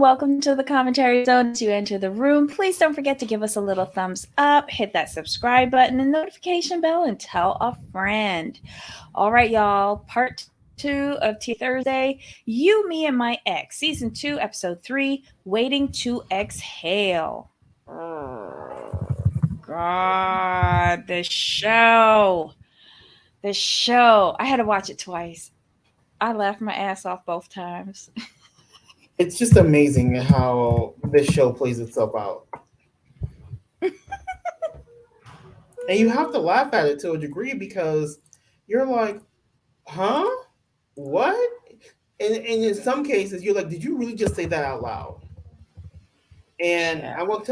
welcome to the commentary zone. As you enter the room, please don't forget to give us a little thumbs up, hit that subscribe button and notification bell, and tell a friend. All right, y'all. Part 2 of Tea Thursday, You, Me, and My Ex, Season 2, Episode 3, Waiting to Exhale. God, the show. The show. I had to watch it twice. I laughed my ass off both times. It's just amazing how this show plays itself out. And you have to laugh at it to a degree because you're like, huh? What? And in some cases, you're like, did you really just say that out loud? And Yeah. I'm gonna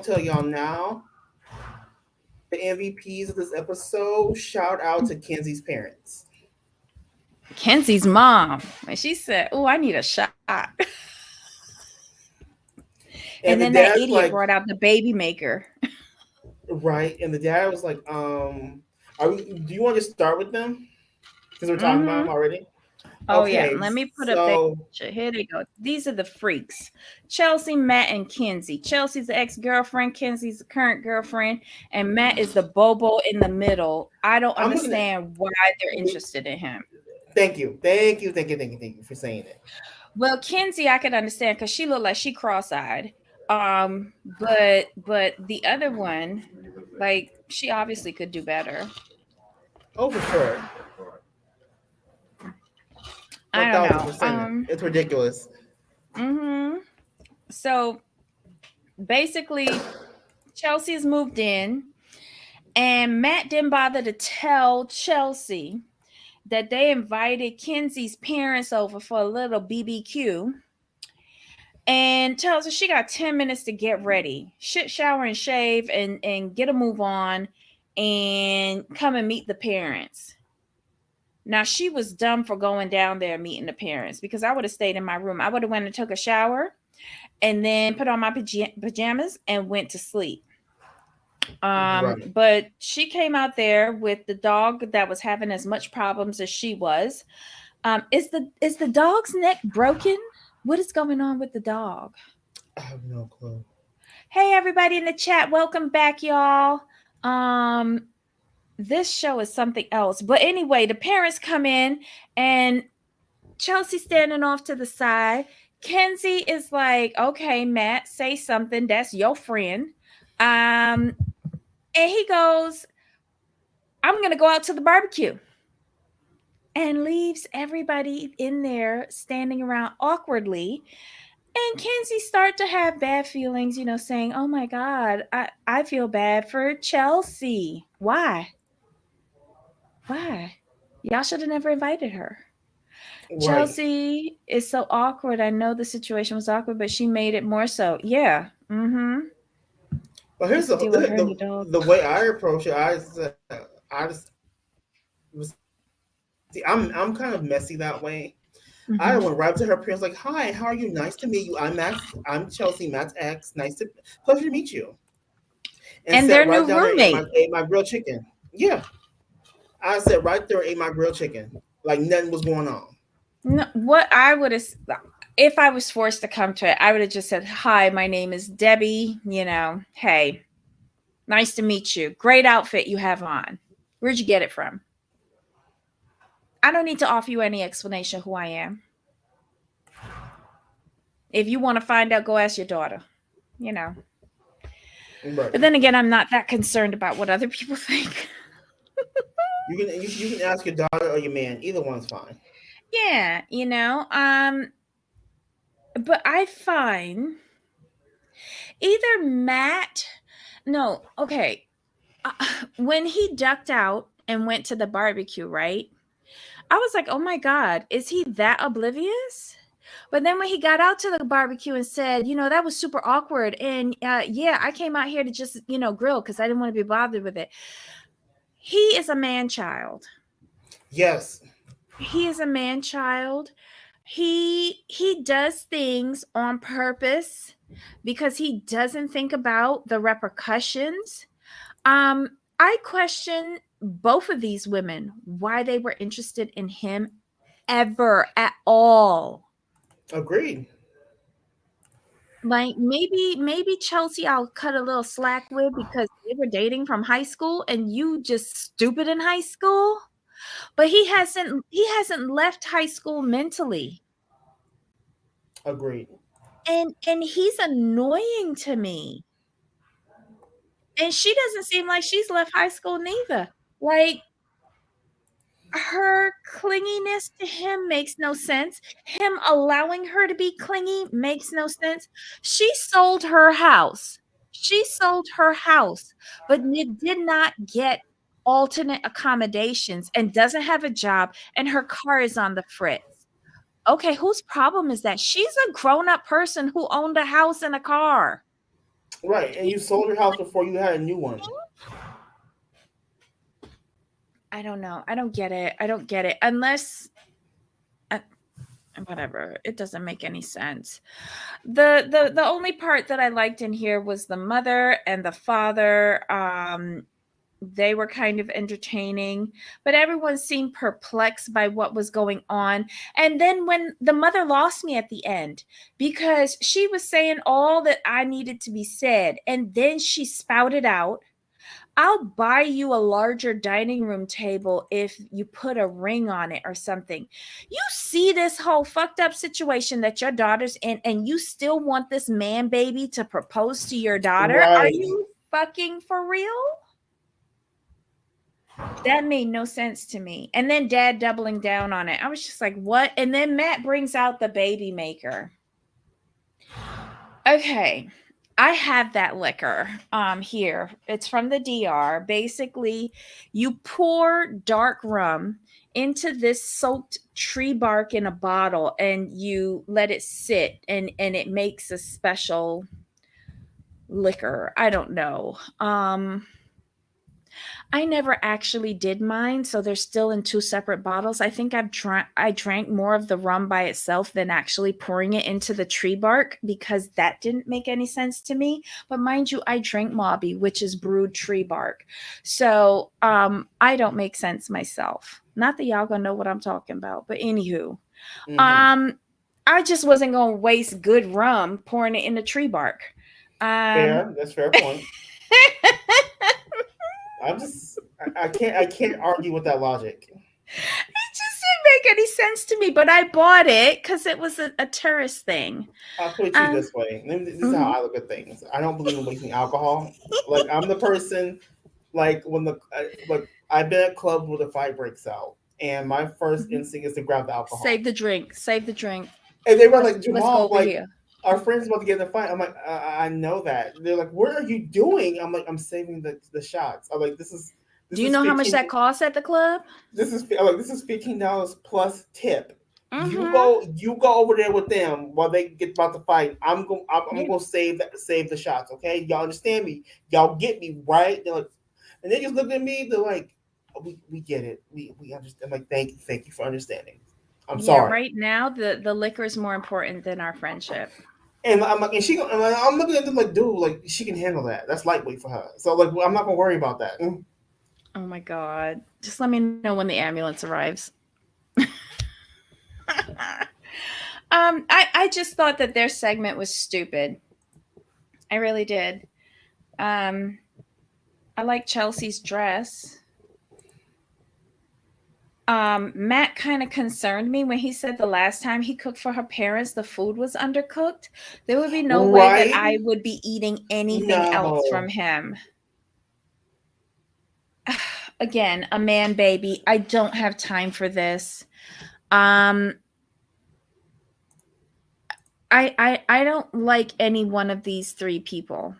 tell y'all now, the MVPs of this episode, shout out to Kenzie's parents. Kenzie's mom, when she said, "Oh, I need a shot," and And the then that dad's idiot like, brought out the baby maker. right. And the dad was like, do you want to start with them? Because we're talking about Mm-hmm. them already. Oh yeah, Okay, let me put up their so picture. Here they go. These are the freaks: Chelsea, Matt, and Kenzie. Chelsea's the ex-girlfriend. Kenzie's the current girlfriend, and Matt is the bobo in the middle. I don't I'm looking at. understand why they're interested in him. Thank you for saying it. Well, Kenzie, I can understand because she looked like she cross-eyed. But the other one, like, she obviously could do better. Oh, for sure, I one don't thousand know. percent. It's ridiculous. Mhm. So basically, Chelsea's moved in, and Matt didn't bother to tell Chelsea that they invited Kenzie's parents over for a little BBQ, and tells her she got 10 minutes to get ready, shit, shower, and shave, and get a move on, and come and meet the parents. Now she was dumb for going down there meeting the parents because I would have stayed in my room. I would have went and took a shower and then put on my pajamas and went to sleep. Right. But she came out there with the dog that was having as much problems as she was. Is the dog's neck broken? What is going on with the dog? I have no clue. Hey everybody in the chat, welcome back, y'all. Um, this show is something else. But anyway, the parents come in and Chelsea standing off to the side. Kenzie is like, okay, Matt, say something. That's your friend. Um, and he goes, I'm gonna go out to the barbecue. And leaves everybody in there standing around awkwardly. And Kenzie start to have bad feelings, saying, oh my God, I feel bad for Chelsea. Why? Why? Y'all should have never invited her. Right. Chelsea is so awkward. I know the situation was awkward, but she made it more so. Yeah. Mm-hmm. But Has here's to deal with her and the dog. the way I approach it. I just see. I'm kind of messy that way. I Mm-hmm. went right up to her parents like, "Hi, how are you? Nice to meet you. I'm Max. I'm Chelsea. Matt's ex. Pleasure to meet you." And And their sat new right down there and roommate. ate my grilled chicken. Yeah, I sat right there and ate my grilled chicken like nothing was going on. No, what I would have, if I was forced to come to it, I would have just said, hi, my name is Debbie. Hey, nice to meet you. Great outfit you have on. Where'd you get it from? I don't need to offer you any explanation who I am. If you want to find out, go ask your daughter. You know. Right. But then again, I'm not that concerned about what other people think. You can ask your daughter or your man. Either one's fine. Yeah. But I find either Matt, no, okay, uh, when he ducked out and went to the barbecue, right? I was like, oh my God, is he that oblivious? But then when he got out to the barbecue and said, that was super awkward. And yeah, I came out here to just, grill because I didn't want to be bothered with it. He is a man child. Yes. He is a man child. He does things on purpose because he doesn't think about the repercussions. I question both of these women why they were interested in him ever at all. Agreed. Like maybe Chelsea I'll cut a little slack with because they were dating from high school and you just stupid in high school. But he hasn't left high school mentally. Agreed. And he's annoying to me. And she doesn't seem like she's left high school neither. Like her clinginess to him makes no sense. Him allowing her to be clingy makes no sense. She sold her house. She sold her house, but did not get alternate accommodations and doesn't have a job, and her car is on the fritz. Okay, whose problem is that? She's a grown-up person who owned a house and a car. Right, and you sold your house before you had a new one. I don't know. I don't get it. I don't get it. Unless whatever, it doesn't make any sense. The only part that I liked in here was the mother and the father. They were kind of entertaining, but everyone seemed perplexed by what was going on. And then when the mother lost me at the end because she was saying all that I needed to be said, and then she spouted out, I'll buy you a larger dining room table if you put a ring on it or something. You see this whole fucked up situation that your daughter's in, and you still want this man baby to propose to your daughter? Are Right. you fucking for real? That made no sense to me. And then dad doubling down on it. I was just like, what? And then Matt brings out the baby maker. Okay. I have that liquor here. It's from the DR. Basically, you pour dark rum into this soaked tree bark in a bottle and you let it sit, and it makes a special liquor. I don't know. I never actually did mine, so they're still in two separate bottles. I think I drank more of the rum by itself than actually pouring it into the tree bark because that didn't make any sense to me. But mind you, I drank Mobby, which is brewed tree bark. So I don't make sense myself. Not that y'all gonna know what I'm talking about, but anywho. Mm-hmm. I just wasn't gonna waste good rum pouring it in the tree bark. Um Fair. That's fair point. I can't argue with that logic. It just didn't make any sense to me, but I bought it because it was a tourist thing. I'll put it to you Um, this way. This is how mhm. I look at things. I don't believe in wasting alcohol. Like I'm the person, like when like I've been at clubs where the fight breaks out, and my first Mhm. instinct is to grab the alcohol. Save the drink. Save the drink. And they were Let's like, let's go Jamal, over like here. our friends about to get in a fight. I'm like, I know that. They're like, what are you doing? I'm like, I'm saving the shots. I'm like, Do this you is know how much 15. that costs at the club? I'm like, this is $15 plus tip. Mm-hmm. You go over there with them while they get about to fight. I'm Yeah. gonna save the shots. Okay, y'all understand me? Y'all get me right? They're like, and they just look at me. They're like, we get it. We understand. I'm like, thank you for understanding. I'm Yeah, sorry. right now the liquor is more important than our friendship. And I'm like, I'm looking at them like, dude, like she can handle that. That's lightweight for her. So like, I'm not gonna worry about that. Oh my god. Just let me know when the ambulance arrives. I just thought that their segment was stupid. I really did. Um I like Chelsea's dress. Matt kind of concerned me when he said the last time he cooked for her parents, the food was undercooked. There would be no way that Right? I would be eating anything else from No. him. Again, a man baby. I don't have time for this. Um, I don't like any one of these three people.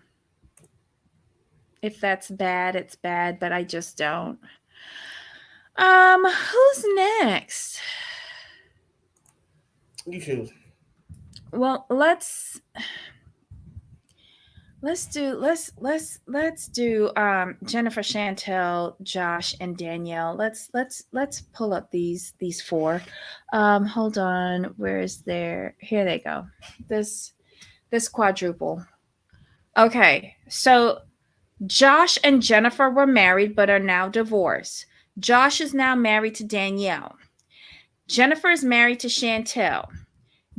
If that's bad, it's bad, but I just don't. Who's next? You choose. Well, let's do Jennifer, Chantel, Josh, and Danielle. Let's pull up these four. Hold on, where is there? Here they go. This quadruple. Okay, so Josh and Jennifer were married but are now divorced. Josh is now married to Danielle. Jennifer is married to Chantel.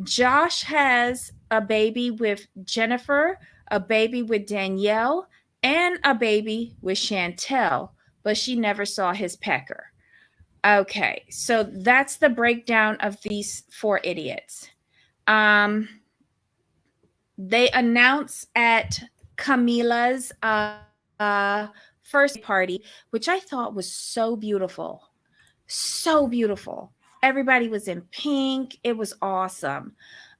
Josh has a baby with Jennifer, a baby with Danielle, and a baby with Chantel, but she never saw his pecker. Okay, so that's the breakdown of these four idiots. Um, they announce at Camila's first party, which I thought was so beautiful. So beautiful. Everybody was in pink. It was awesome.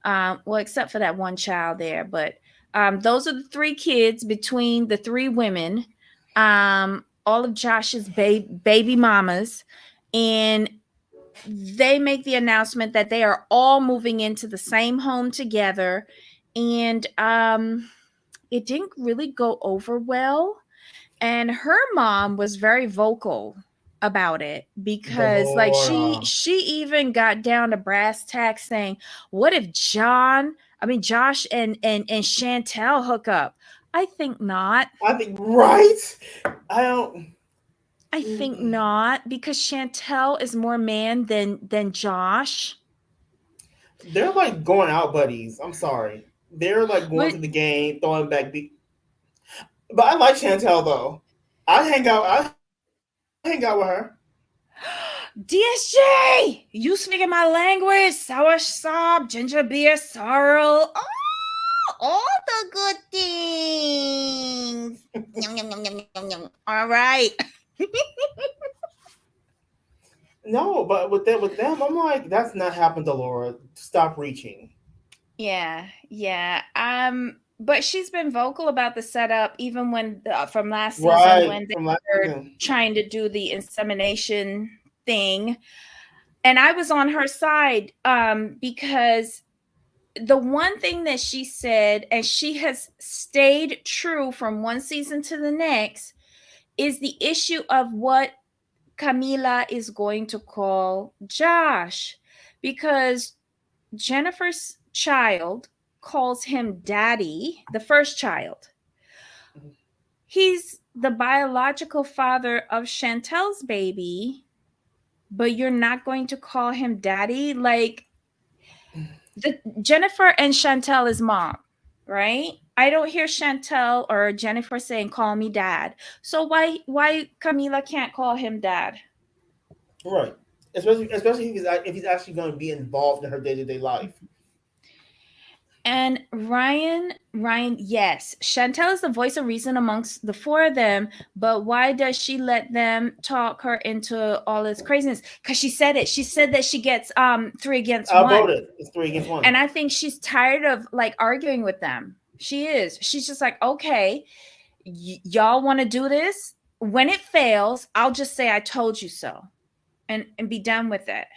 Well, except for that one child there, but those are the three kids between the three women, all of Josh's baby mamas, and they make the announcement that they are all moving into the same home together, and it didn't really go over well. And her mom was very vocal about it The because like Lord. she even got down to brass tacks saying, what if Josh and Chantel hook up? I think not. I think right. I don't. I think not, because Chantel is more man than Josh. They're like going out buddies. I'm sorry. They're like going But to the game, throwing back. But I like Chantel though. I hang out. I hang out with her. DSJ, you speaking my language, sour sob, ginger beer, sorrel. Oh, all the good things. Yum, yum, yum, yum, yum, yum. All right. No, but with them, I'm like, that's not happened, Delora. Stop reaching. Yeah. But she's been vocal about the setup even when from last season Right when they from last were season. trying to do the insemination thing. And I was on her side because the one thing that she said, and she has stayed true from one season to the next, is the issue of what Camila is going to call Josh, because Jennifer's child calls him daddy, the first child. He's the biological father of Chantel's baby, but you're not going to call him daddy? Like, Jennifer and Chantel is mom, right? I don't hear Chantel or Jennifer saying call me dad. So why Camila can't call him dad? Right. Especially if he's actually going to be involved in her day to day life. And Ryan, yes, Chantel is the voice of reason amongst the four of them, but why does she let them talk her into all this craziness? Because she said it. She said that she gets three against I one. voted. It's 3 against 1. And I think she's tired of like arguing with them. She is. She's just like, okay, y'all want to do this? When it fails, I'll just say I told you so, and be done with it.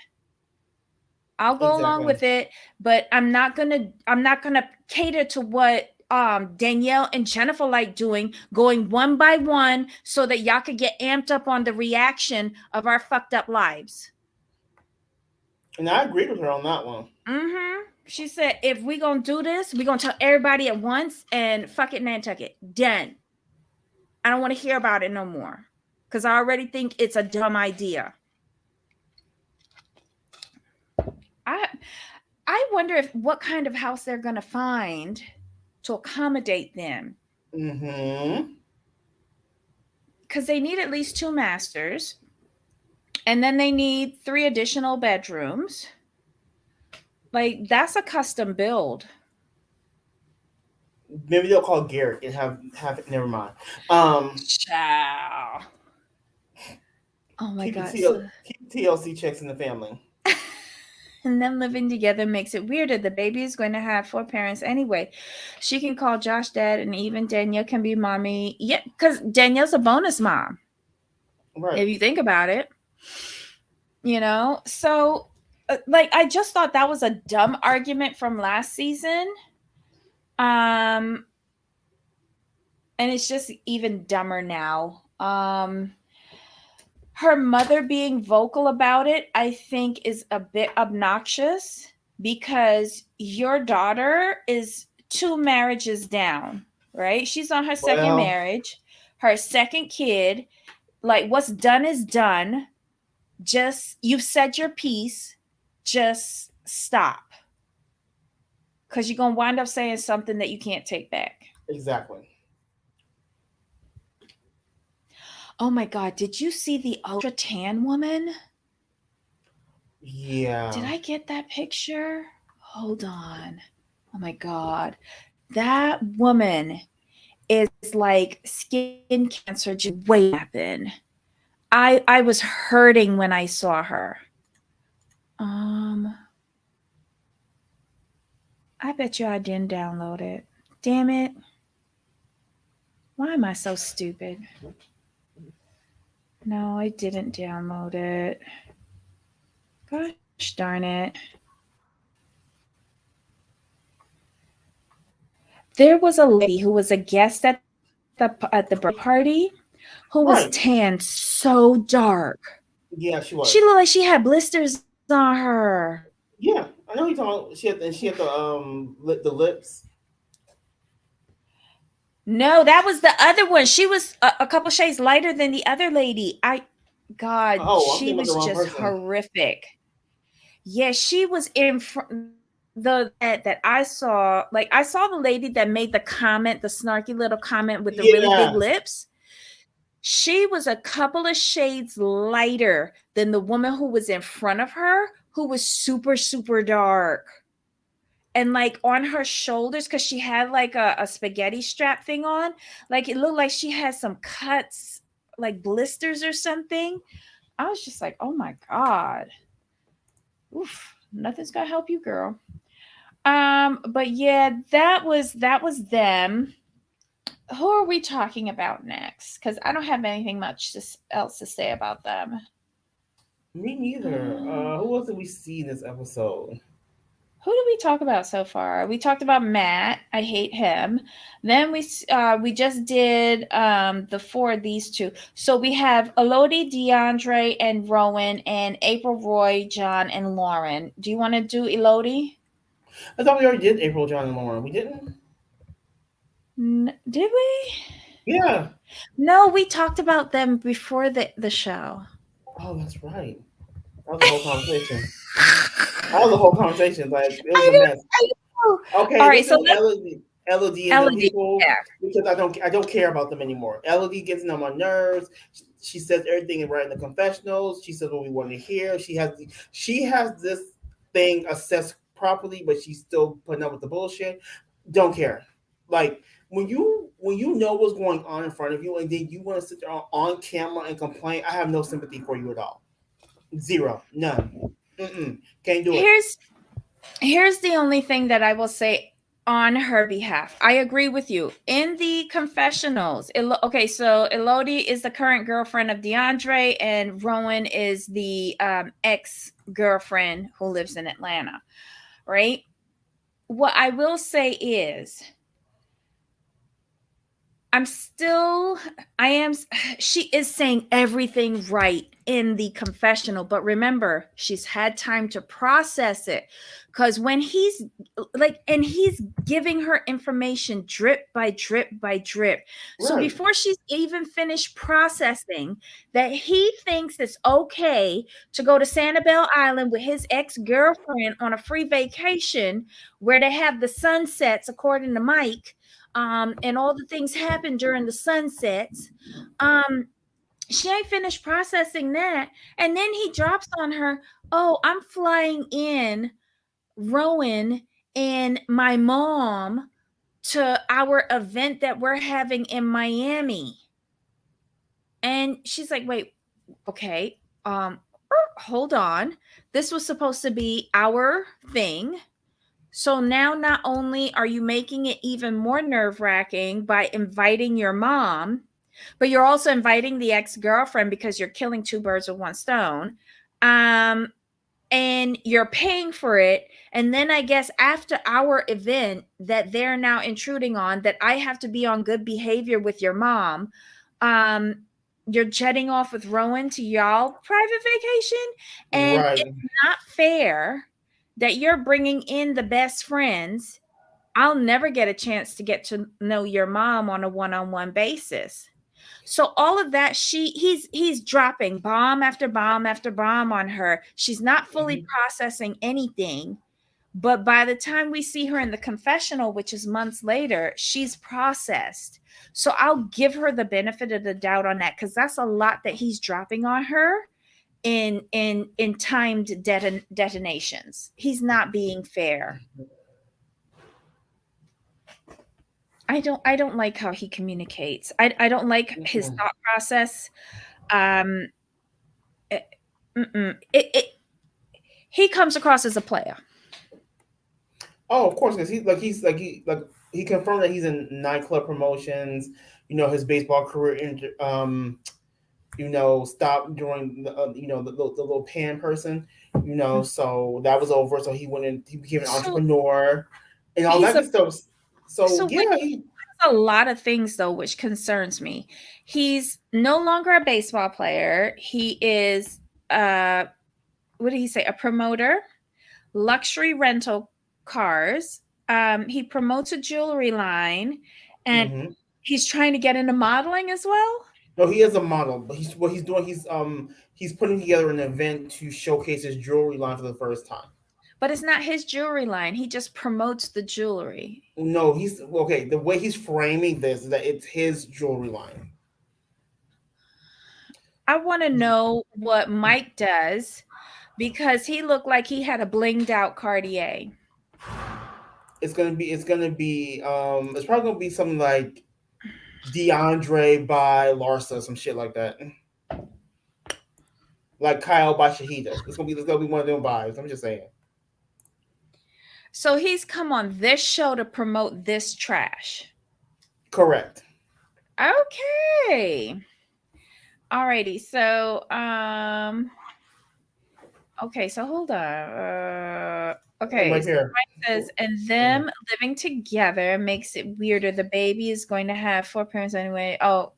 I'll go along Exactly. with it, but I'm not gonna cater to what Danielle and Jennifer like doing, going one by one so that y'all could get amped up on the reaction of our fucked up lives. And I agreed with her on that one. She said, if we gonna do this, we gonna tell everybody at once and fuck it, Nantucket. Done. I don't want to hear about it no more. Because I already think it's a dumb idea. I I wonder if what kind of house they're gonna find to accommodate them. Mm-hmm. Because they need at least two masters. And then they need three additional bedrooms. Like, that's a custom build. Maybe they'll call Garrett and have it. Never mind. Um, Ciao. Oh my keep the God. So, TLC checks in the family. and them living together makes it weirder. The baby is going to have four parents anyway. She can call Josh dad, and even Danielle can be mommy. Yeah, because Danielle's a bonus mom, Right. if you think about it. So like, I just thought that was a dumb argument from last season. Um, and it's just even dumber now. Her mother being vocal about it, I think, is a bit obnoxious because your daughter is two marriages down, right? She's on her second Well, marriage, her second kid. Like, what's done is done. Just, you've said your piece. Just stop. because you're gonna wind up saying something that you can't take back. Exactly. Oh my God, did you see the ultra tan woman? Did Yeah. I get that picture? Hold on. Oh my God. That woman is like skin cancer just way happen. I was hurting when I saw her. Um, I bet you I didn't download it. Damn it. Why am I so stupid? No, I didn't download it. Gosh darn it. There was a lady who was a guest at the birthday party who was Right. tan so dark. Yeah, she She was. looked like she had blisters on her. Yeah, I know you talking. She had the lips. No, that was the other one. She was a couple shades lighter than the other lady. God, Oh, I'm she thinking about the was wrong just person. horrific. Yeah, she was in front that I saw. Like I saw the lady that made the comment, the snarky little comment with the really big Yeah. lips. She was a couple of shades lighter than the woman who was in front of her, who was super, super dark. And like on her shoulders, because she had like a spaghetti strap thing on, like it looked like she had some cuts, like blisters or something. I was just like, oh my God. Oof, nothing's gonna help you, girl. But yeah, that was them. Who are we talking about next? Because I don't have anything much else to say about them. Me neither. Um, Who else did we see in this episode? who did we talk about so far? We talked about Matt. I hate him. Then we just did the four of these two. So we have Elodie, DeAndre, and Rowan, and April, Roy, John, and Lauren. Do you want to do Elodie? I thought we already did April, John, and Lauren. We didn't. Did we? Yeah. No, we talked about them before the show. Oh, that's right. That was the whole conversation. That was the whole conversation. Like it was I a don't, mess. I know. All Okay, right, let's so do let's Elodie and them Elodie. people Yeah. because I don't care about them anymore. Elodie gets on my nerves. She says everything right in the confessionals. She says what we want to hear. She has this thing assessed properly, but she's still putting up with the bullshit. Don't care. Like when you know what's going on in front of you, and then you want to sit there on camera and complain, I have no sympathy for you at all. Zero, none. Mm-mm. Can't do it. Here's the only thing that I will say on her behalf. I agree with you. In the confessionals, okay, so Elodie is the current girlfriend of DeAndre, and Rowan is the ex girlfriend who lives in Atlanta, right? What I will say is, I'm still, I am, she is saying everything right in the confessional, but remember, she's had time to process it. Because when he's like, and he's giving her information drip by drip by drip. So Right, before she's even finished processing that he thinks it's okay to go to Sanibel Island with his ex girlfriend on a free vacation where they have the sunsets, according to Mike, and all the things happen during the sunsets. Um, she ain't finished processing that. And then he drops on her, oh, I'm flying in Rowan and my mom to our event that we're having in Miami. And she's like, wait, okay, hold on. This was supposed to be our thing. So now not only are you making it even more nerve-wracking by inviting your mom, but you're also inviting the ex-girlfriend because you're killing two birds with one stone. Um, and you're paying for it. And then I guess after our event that they're now intruding on, that I have to be on good behavior with your mom. Um, you're jetting off with Rowan to y'all private vacation, and right. it's not fair that you're bringing in the best friends. I'll never get a chance to get to know your mom on a one-on-one basis. So all of that, he's dropping bomb after bomb after bomb on her. She's not fully Mhm. processing anything. But by the time we see her in the confessional, which is months later, she's processed. So I'll give her the benefit of the doubt on that, because that's a lot that he's dropping on her in timed detonations. He's not being fair. I don't like how he communicates. I don't like his Mhm. thought process. Um, it, he comes across as a player. Oh, of course, because he confirmed that he's in nightclub promotions. His baseball career, stopped during the little pan person. So that was over. So he went and he became an So entrepreneur, and all he's that a good stuff. So so wait, yeah, he a lot of things though which concerns me. He's no longer a baseball player. He is uh what did he say? A promoter, luxury rental cars. He promotes a jewelry line, and hmm he's trying to get into modeling as well. no, he is a model, but what he's doing. He's putting together an event to showcase his jewelry line for the first time. But it's not his jewelry line. He just promotes the jewelry. No, he's okay. The way he's framing this is that it's his jewelry line. I want to know what Mike does, because he looked like he had a blinged out Cartier. It's probably gonna be something like DeAndre by Larsa, some shit like that. Like Kyle by Shahida. It's gonna be one of them vibes. I'm just saying. So he's come on this show to promote this trash. Correct. Okay. Alrighty. So okay, so hold on. I'm Okay, right so here. Mike says, and them living together makes it weirder. The baby is going to have four parents anyway. Oh,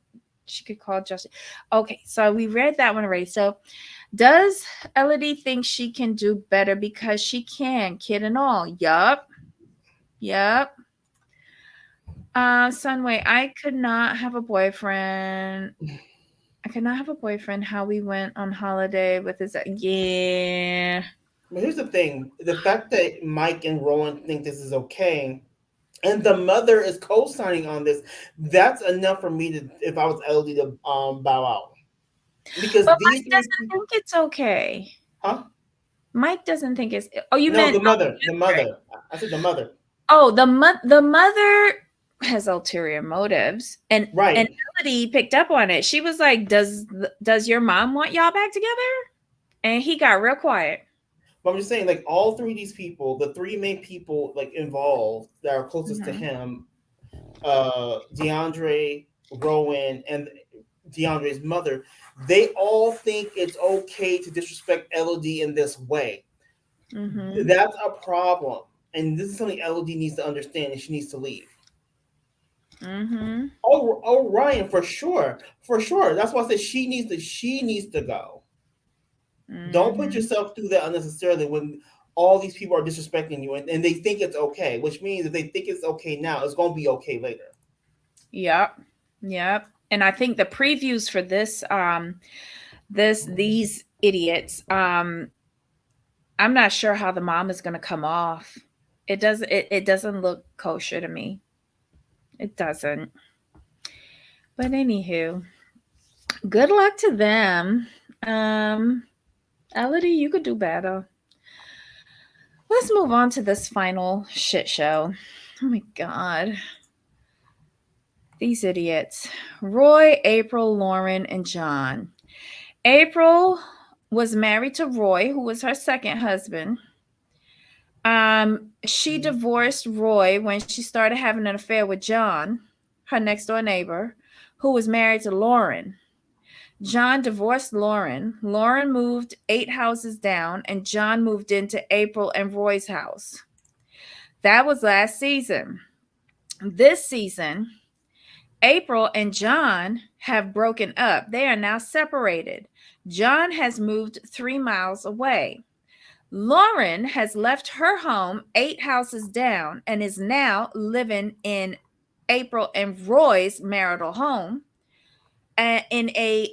she could call Justin. Okay, so we read that one already. So does Elodie think she can do better because she can, kid and all? Yup. Yup. Sunway, I could not have a boyfriend. I could not have a boyfriend. How we went on holiday with his, yeah. But here's the thing: the fact that Mike and Rowan think this is okay, and the mother is co-signing on this, that's enough for me to, if I was Elodie, to bow out. Because But these Mike three, doesn't think it's okay. huh? Mike doesn't think it's. Oh, you No, meant. the mother, the mother. I said the mother. Oh, the mother has ulterior motives, and Right. Elodie picked up on it. She was like, does your mom want y'all back together?" And he got real quiet. But I'm just saying, like all three of these people, the three main people like involved that are closest to Mhm. him, DeAndre, Rowan, and DeAndre's mother, they all think it's okay to disrespect Elodie in this way. Mhm. That's a problem, and this is something Elodie needs to understand, and she needs to leave. Mhm. Oh, Ryan, for sure. That's why I said she needs to go. Don't put Mhm. yourself through that unnecessarily when all these people are disrespecting you, and they think it's okay, which means if they think it's okay now, it's gonna be okay later. Yep. Yep. And I think the previews for these idiots, I'm not sure how the mom is going to come off. It doesn't look kosher to me. It doesn't. But anywho, good luck to them. Um, Elodie, you could do better. Let's move on to this final shit show. Oh my god. These idiots. Roy, April, Lauren, and John. April was married to Roy, who was her second husband. She divorced Roy when she started having an affair with John, her next door neighbor, who was married to Lauren. John divorced Lauren. Lauren moved 8 houses down, and John moved into April and Roy's house. That was last season. This season, April and John have broken up. They are now separated. John has moved 3 miles away. Lauren has left her home 8 houses down and is now living in April and Roy's marital home, in a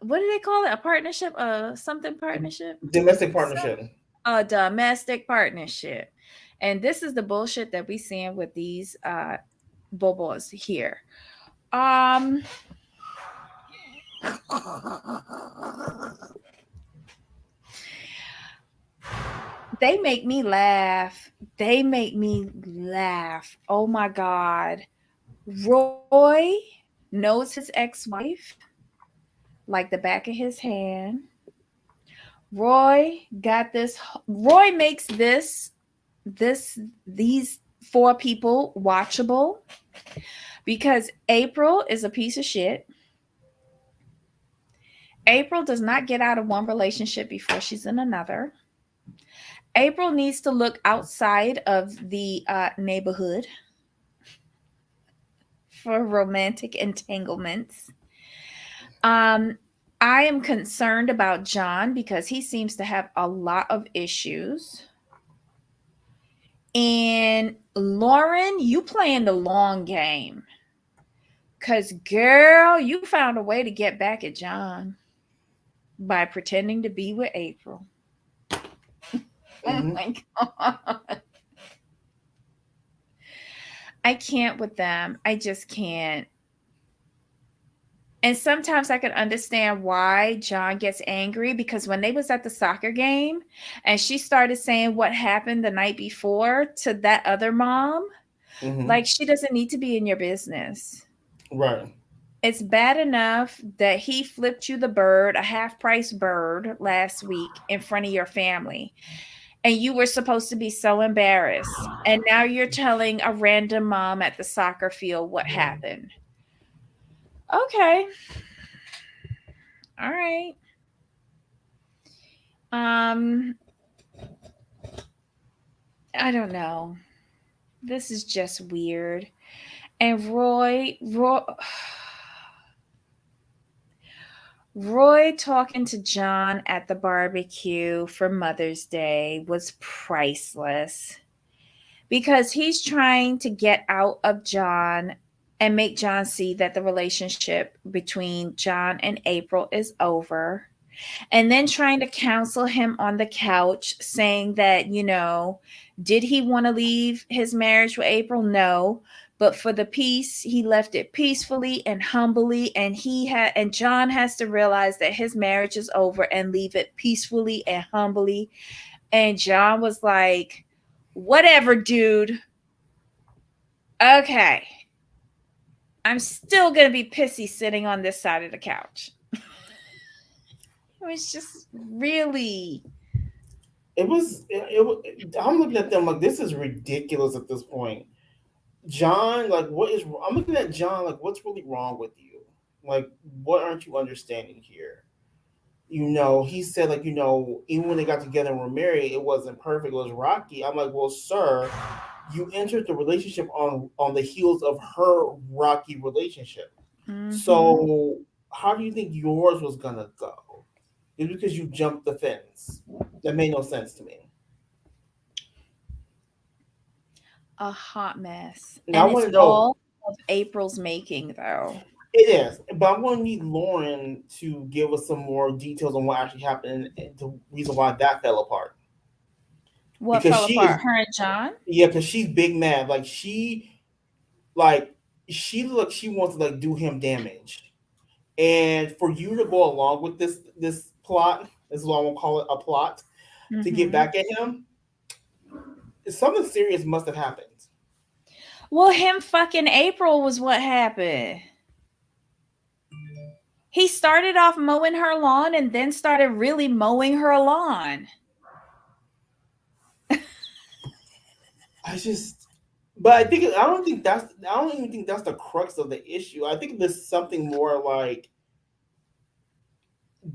what do they call it? A partnership, something partnership. Domestic So, partnership. a domestic partnership. And this is the bullshit that we seeing with these bobos here. Um they make me laugh. They make me laugh. Oh my god. Roy knows his ex-wife like the back of his hand. Roy got this. Roy makes this these four people watchable because April is a piece of shit. April does not get out of one relationship before she's in another. April needs to look outside of the neighborhood for romantic entanglements. Um, I am concerned about John because he seems to have a lot of issues. And Lauren, you playing the long game. Cause girl, you found a way to get back at John by pretending to be with April. Oh Mm-hmm. my god. I can't with them. I just can't. And sometimes I can understand why John gets angry because when they was at the soccer game and she started saying what happened the night before to that other mom, Mm-hmm. like she doesn't need to be in your business. Right. It's bad enough that he flipped you the bird, a half price bird last week in front of your family. And you were supposed to be so embarrassed. And now you're telling a random mom at the soccer field what happened. Okay. All right. Um, I don't know. This is just weird. And Roy talking to John at the barbecue for Mother's Day was priceless because he's trying to get out of John and make John see that the relationship between John and April is over. And then trying to counsel him on the couch, saying that, did he want to leave his marriage with April? No. But for the peace, he left it peacefully and humbly. And John has to realize that his marriage is over and leave it peacefully and humbly. And John was like, whatever, dude. Okay. I'm still going to be pissy sitting on this side of the couch. It was just really. It was. I'm looking at them like this is ridiculous at this point. John, like, what is? I'm looking at John like, what's really wrong with you? Like, what aren't you understanding here? He said like, even when they got together and were married, it wasn't perfect. It was rocky. I'm like, well, sir, you entered the relationship on the heels of her rocky relationship. Mm-hmm. So how do you think yours was gonna go? It's because you jumped the fence. That made no sense to me. A hot mess. Now And I want it's to know. all of April's making, though. It is, but I'm going to need Lauren to give us some more details on what actually happened and the reason why that fell apart. What Because fell she is, apart? Her and John? yeah, because she's big mad. Like she look, she wants to like do him damage, and for you to go along with this plot, this is what I'm gonna call it, a plot to get Mm-hmm. back at him. Something serious must have happened. Well, him fucking April was what happened. He started off mowing her lawn and then started really mowing her lawn. I just, but I don't even think that's the crux of the issue. I think there's something more like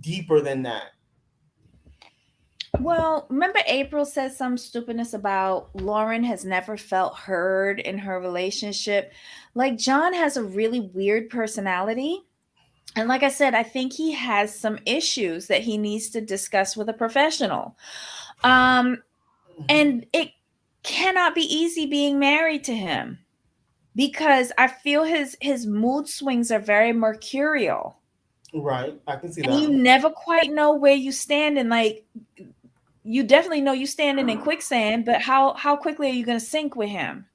deeper than that. Well, remember April said some stupidness about Lauren has never felt heard in her relationship. Like John has a really weird personality. And like I said, I think he has some issues that he needs to discuss with a professional. Um, and it cannot be easy being married to him because I feel his mood swings are very mercurial. Right, I can see And that. you never quite know where you stand and like you definitely know you standing in quicksand, but how quickly are you going to sink with him?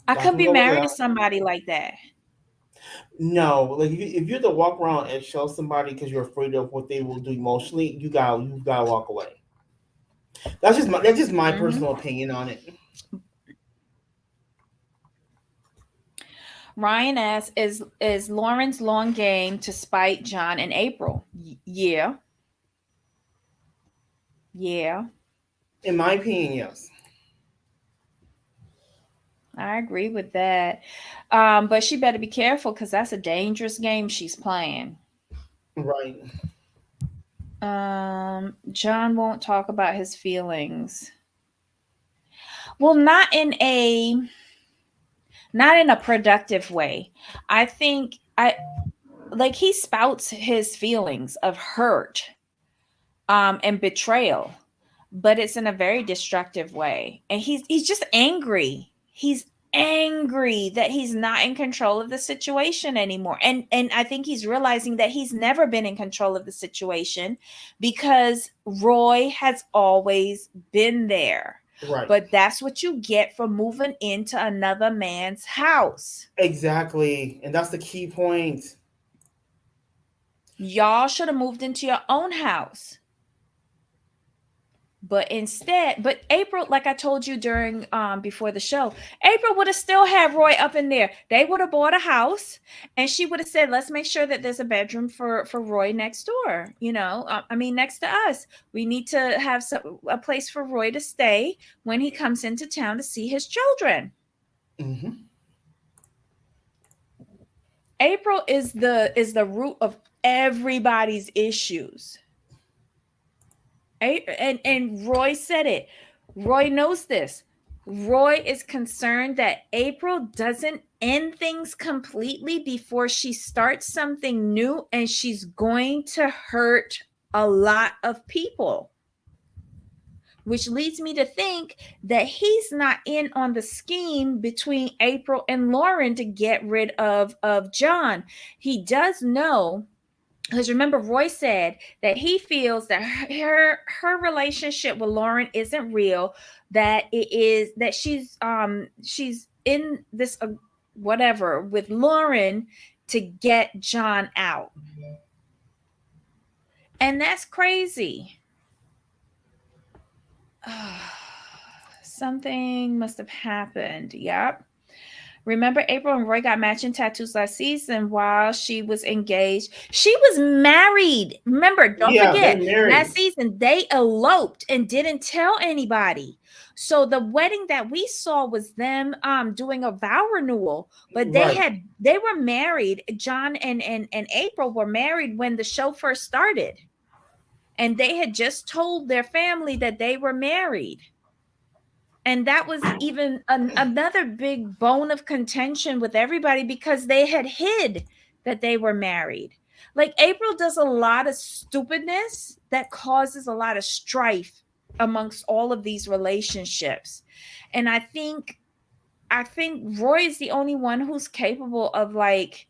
I I couldn't can be go with married to that. somebody like that. No, like if you're to walk around and show somebody because you're afraid of what they will do emotionally, you gotta walk away. That's just my Hmm. personal opinion on it. Ryan asks, is Lauren's long game to spite John in April? Yeah, yeah, In my opinion, yes. I agree with that. But she better be careful because that's a dangerous game she's playing. Right. John won't talk about his feelings. Well, not in a productive way. I think I like he spouts his feelings of hurt and betrayal, but it's in a very destructive way. And he's just angry. He's angry that he's not in control of the situation anymore. And I think he's realizing that he's never been in control of the situation because Roy has always been there. Right. But that's what you get for moving into another man's house. Exactly. And that's the key point. Y'all should have moved into your own house. But April, like I told you during before the show, April would have still had Roy up in there. They would have bought a house, and she would have said, let's make sure that there's a bedroom for Roy next door, I mean next to us. We need to have a place for Roy to stay when he comes into town to see his children. Hmm. April is the root of everybody's issues. And Roy said it. Roy knows this. Roy is concerned that April doesn't end things completely before she starts something new, and she's going to hurt a lot of people. Which leads me to think that he's not in on the scheme between April and Lauren to get rid of John. He does know, because remember Roy said that he feels that her relationship with Lauren isn't real, that it is that she's in this whatever with Lauren to get John out. And that's crazy. Something must have happened. Yep. Remember, April and Roy got matching tattoos last season while she was engaged. She was married. Remember, don't Yeah, they're forget, last married. season they eloped and didn't tell anybody. So the wedding that we saw was them doing a vow renewal, but Right. they were married. John and April were married when the show first started. And they had just told their family that they were married. And that was even another big bone of contention with everybody because they had hid that they were married. Like April does a lot of stupidness that causes a lot of strife amongst all of these relationships. And I think Roy is the only one who's capable of like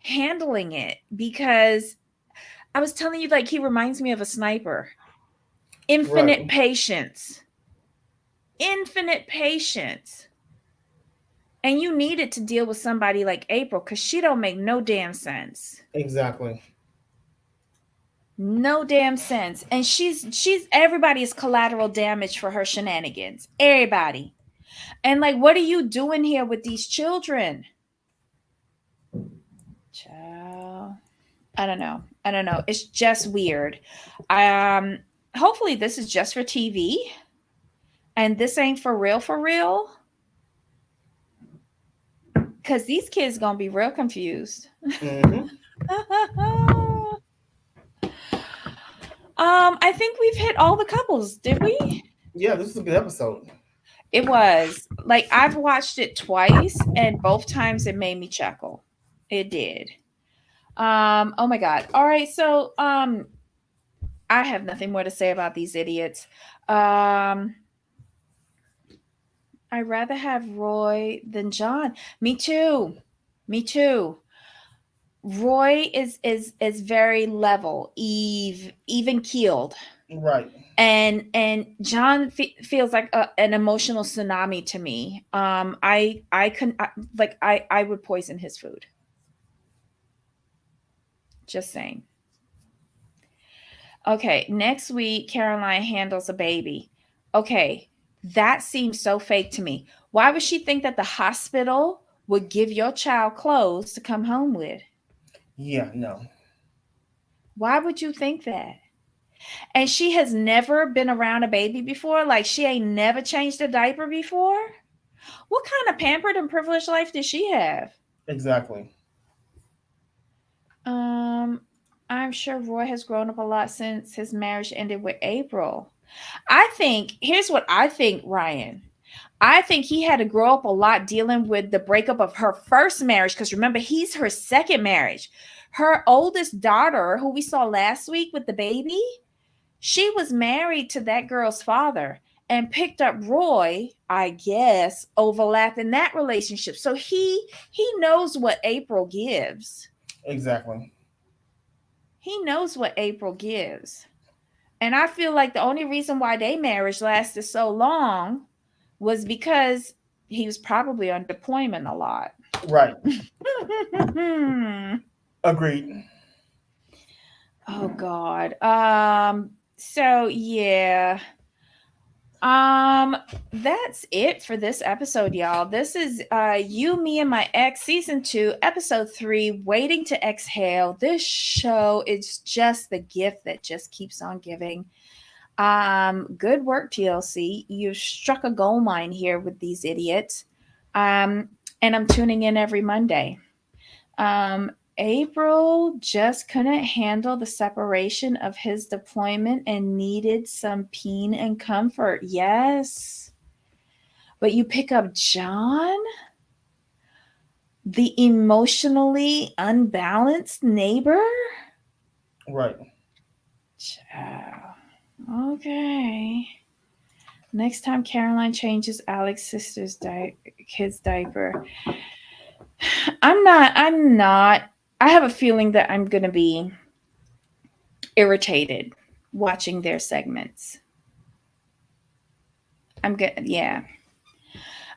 handling it, because I was telling you, like, he reminds me of a sniper. Infinite Right. patience. Infinite patience. And you needed to deal with somebody like April because she don't make no damn sense. Exactly. No damn sense. And she's everybody is collateral damage for her shenanigans. Everybody. And like, what are you doing here with these children? Child. I don't know. I don't know. It's just weird. Hopefully this is just for TV and this ain't for real for real. Cause these kids gonna be real confused. Hmm. I think we've hit all the couples, did we? Yeah, this is a good episode. It was like I've watched it twice, and both times it made me chuckle. It did. Oh my god. All right, so I have nothing more to say about these idiots. Um I'd rather have Roy than John. Me too. Me too. Roy is very level, even keeled, Right. and John feels like an emotional tsunami to me. I couldn't like I would poison his food. Just saying. Okay, next week Caroline handles a baby. Okay, that seems so fake to me. Why would she think that the hospital would give your child clothes to come home with? Yeah, no. Why would you think that? And she has never been around a baby before? Like she ain't never changed a diaper before? What kind of pampered and privileged life did she have? Exactly. Um, I'm sure Roy has grown up a lot since his marriage ended with April. I think, here's what I think, Ryan. I think he had to grow up a lot dealing with the breakup of her first marriage because remember, he's her second marriage. Her oldest daughter, who we saw last week with the baby, she was married to that girl's father and picked up Roy, I guess, overlapping that relationship. So he knows what April gives. Exactly. He knows what April gives. And I feel like the only reason why their marriage lasted so long was because he was probably on deployment a lot. Right. Agreed. Oh God. So yeah. Um, that's it for this episode, y'all. This is You, Me, and My Ex, season 2, episode 3, Waiting to Exhale. This show is just the gift that just keeps on giving. Good work, TLC. You struck a gold mine here with these idiots. Um, and I'm tuning in every Monday. Um, April just couldn't handle the separation of his deployment and needed some peen and comfort. Yes. But you pick up John, the emotionally unbalanced neighbor? Right. Ciao. Okay. Next time Caroline changes Alex's kid's diaper. I'm not. I have a feeling that I'm going to be irritated watching their segments. I'm good. Yeah.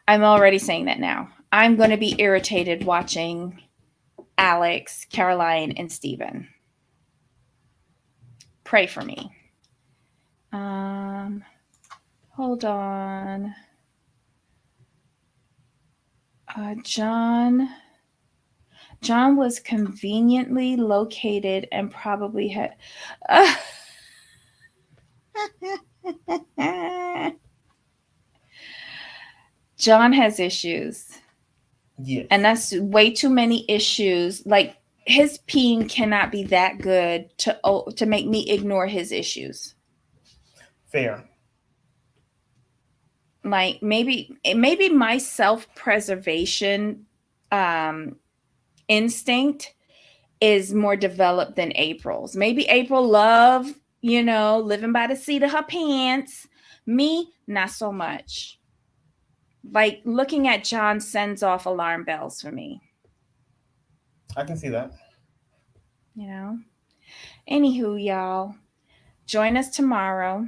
I'm already saying that now. I'm going to be irritated watching Alex, Caroline, and Steven. Pray for me. Um, hold on. John was conveniently located and probably had. John has issues. Yes. And that's way too many issues. Like his peeing cannot be that good to make me ignore his issues. Fair. Like maybe my self-preservation um instinct is more developed than April's. Maybe April love, living by the seat of her pants. Me, not so much. Like looking at John sends off alarm bells for me, I can see that. you know. Anywho, y'all, join us tomorrow.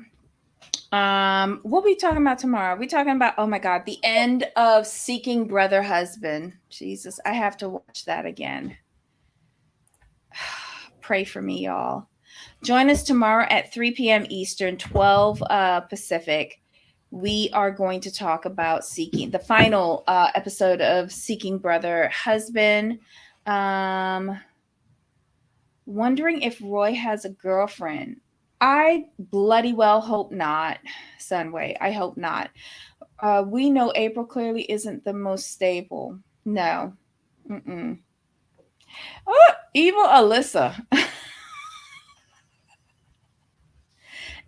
What we talking about tomorrow? We talking about, oh my God, the end of Seeking Brother Husband. Jesus, I have to watch that again. Pray for me, y'all. Join us tomorrow at 3 p.m. Eastern, 12 Pacific. We are going to talk about the final episode of Seeking Brother Husband. Wondering if Roy has a girlfriend. I bloody well hope not, Sunway. I hope not. We know April clearly isn't the most stable. No. Mm-mm. Oh, evil Alyssa.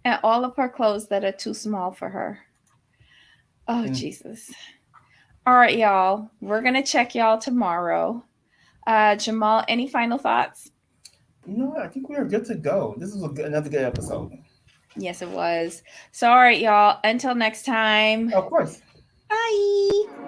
And all of her clothes that are too small for her. Oh, Jesus. All right, y'all. We're going to check y'all tomorrow. Jamal, any final thoughts? I think we are good to go. This was another good episode. Yes, it was. So, all right, y'all. Until next time. Of course. Bye.